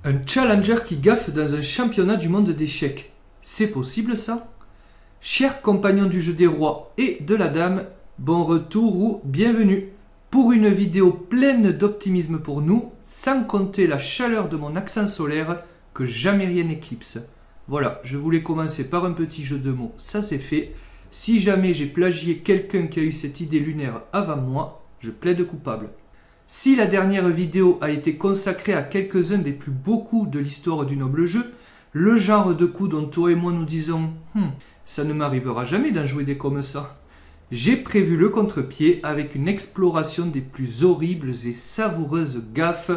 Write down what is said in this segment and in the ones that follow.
Un challenger qui gaffe dans un championnat du monde d'échecs. C'est possible ça? Chers compagnons du jeu des rois et de la dame, bon retour ou bienvenue pour une vidéo pleine d'optimisme pour nous, sans compter la chaleur de mon accent solaire que jamais rien n'éclipse. Voilà, je voulais commencer par un petit jeu de mots, ça c'est fait. Si jamais j'ai plagié quelqu'un qui a eu cette idée lunaire avant moi, je plaide coupable. Si la dernière vidéo a été consacrée à quelques-uns des plus beaux coups de l'histoire du noble jeu, le genre de coups dont toi et moi nous disons « ça ne m'arrivera jamais d'en jouer des comme ça », j'ai prévu le contre-pied avec une exploration des plus horribles et savoureuses gaffes,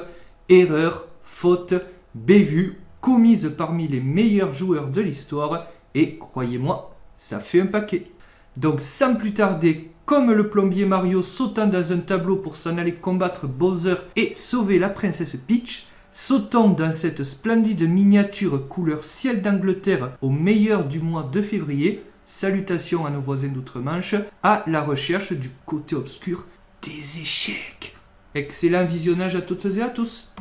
erreurs, fautes, bévues commises parmi les meilleurs joueurs de l'histoire et, croyez-moi, ça fait un paquet. Donc sans plus tarder, comme le plombier Mario sautant dans un tableau pour s'en aller combattre Bowser et sauver la princesse Peach, sautons dans cette splendide miniature couleur ciel d'Angleterre au meilleur du mois de février, salutations à nos voisins d'outre-Manche, à la recherche du côté obscur des échecs. Excellent visionnage à toutes et à tous.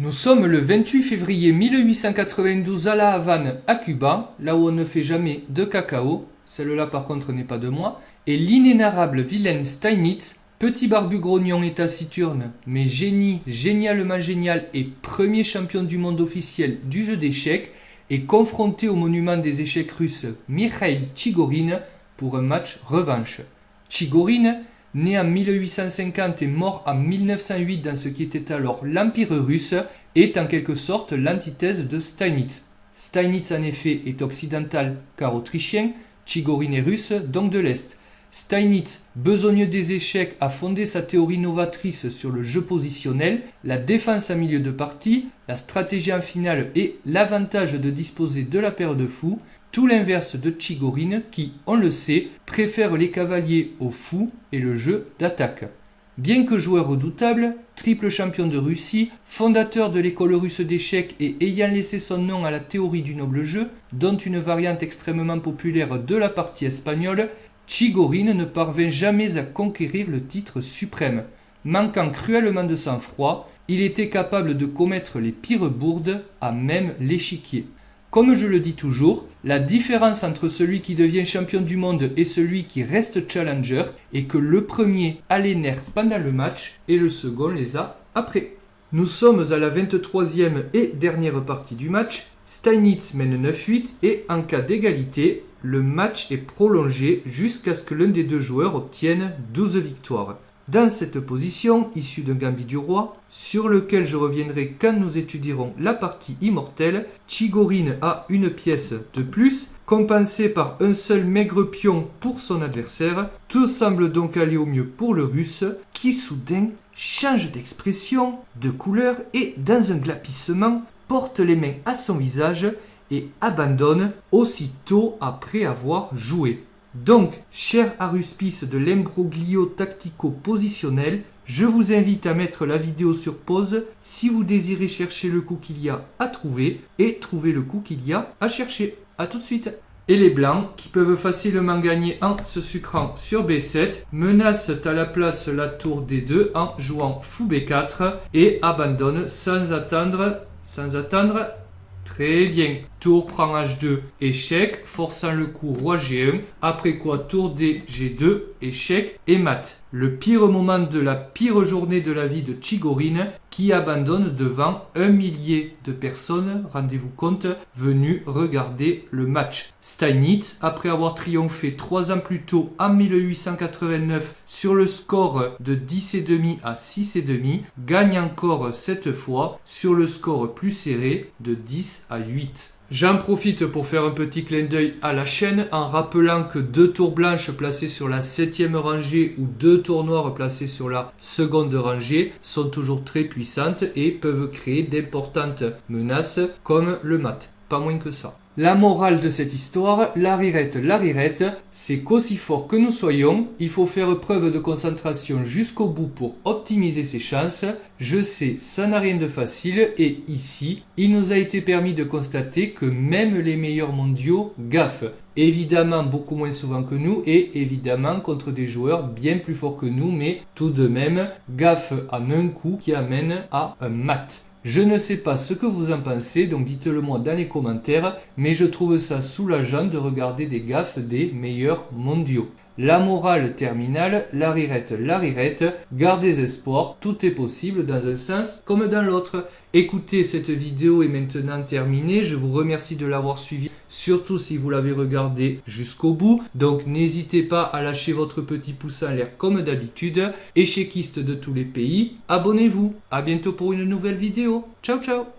Nous sommes le 28 février 1892 à La Havane, à Cuba, là où on ne fait jamais de cacao, celle-là par contre n'est pas de moi, et l'inénarrable Wilhelm Steinitz, petit barbu grognon et taciturne, mais génie, génialement génial et premier champion du monde officiel du jeu d'échecs, est confronté au monument des échecs russes Mikhail Tchigorin pour un match revanche. Tchigorin, né en 1850 et mort en 1908 dans ce qui était alors l'Empire russe, est en quelque sorte l'antithèse de Steinitz. Steinitz en effet est occidental car autrichien, Tchigorin est russe donc de l'Est. Steinitz, besogneux des échecs, a fondé sa théorie novatrice sur le jeu positionnel, la défense en milieu de partie, la stratégie en finale et l'avantage de disposer de la paire de fous, tout l'inverse de Tchigorin qui, on le sait, préfère les cavaliers aux fous et le jeu d'attaque. Bien que joueur redoutable, triple champion de Russie, fondateur de l'école russe d'échecs et ayant laissé son nom à la théorie du noble jeu, dont une variante extrêmement populaire de la partie espagnole, Tchigorin ne parvint jamais à conquérir le titre suprême. Manquant cruellement de sang-froid, il était capable de commettre les pires bourdes à même l'échiquier. Comme je le dis toujours, la différence entre celui qui devient champion du monde et celui qui reste challenger est que le premier a les nerfs pendant le match et le second les a après. Nous sommes à la 23e et dernière partie du match. Steinitz mène 9-8 et en cas d'égalité, le match est prolongé jusqu'à ce que l'un des deux joueurs obtienne 12 victoires. Dans cette position, issue d'un gambit du roi, sur lequel je reviendrai quand nous étudierons la partie immortelle, Tchigorin a une pièce de plus, compensée par un seul maigre pion pour son adversaire. Tout semble donc aller au mieux pour le russe, qui soudain change d'expression, de couleur et, dans un glapissement, porte les mains à son visage et abandonne aussitôt après avoir joué. Donc, cher aruspice de l'imbroglio tactico-positionnel, je vous invite à mettre la vidéo sur pause si vous désirez chercher le coup qu'il y a à trouver et trouver le coup qu'il y a à chercher. A tout de suite. Et les blancs, qui peuvent facilement gagner en se sucrant sur B7, menacent à la place la tour D2 en jouant fou B4 et abandonnent sans attendre. Très bien. Tour prend H2, échec, forçant le coup roi G1, après quoi tour D, G2, échec et mat. Le pire moment de la pire journée de la vie de Tchigorin, qui abandonne devant 1 millier de personnes, rendez-vous compte, venues regarder le match. Steinitz, après avoir triomphé 3 ans plus tôt en 1889 sur le score de 10,5 à 6,5, gagne encore cette fois sur le score plus serré de 10 à 8. J'en profite pour faire un petit clin d'œil à la chaîne en rappelant que 2 tours blanches placées sur la 7e rangée ou 2 tours noires placées sur la seconde rangée sont toujours très puissantes et peuvent créer d'importantes menaces comme le mat. Pas moins que ça. La morale de cette histoire, la rirette, c'est qu'aussi fort que nous soyons, il faut faire preuve de concentration jusqu'au bout pour optimiser ses chances. Je sais, ça n'a rien de facile et ici, il nous a été permis de constater que même les meilleurs mondiaux gaffent. Évidemment beaucoup moins souvent que nous et évidemment contre des joueurs bien plus forts que nous, mais tout de même gaffent en un coup qui amène à un mat. Je ne sais pas ce que vous en pensez, donc dites-le moi dans les commentaires, mais je trouve ça soulageant de regarder des gaffes des meilleurs mondiaux. La morale terminale, la rirette, gardez espoir, tout est possible dans un sens comme dans l'autre. Écoutez, cette vidéo est maintenant terminée, je vous remercie de l'avoir suivi, surtout si vous l'avez regardé jusqu'au bout. Donc n'hésitez pas à lâcher votre petit pouce en l'air comme d'habitude. Échequistes de tous les pays, abonnez-vous. À bientôt pour une nouvelle vidéo. Ciao ciao.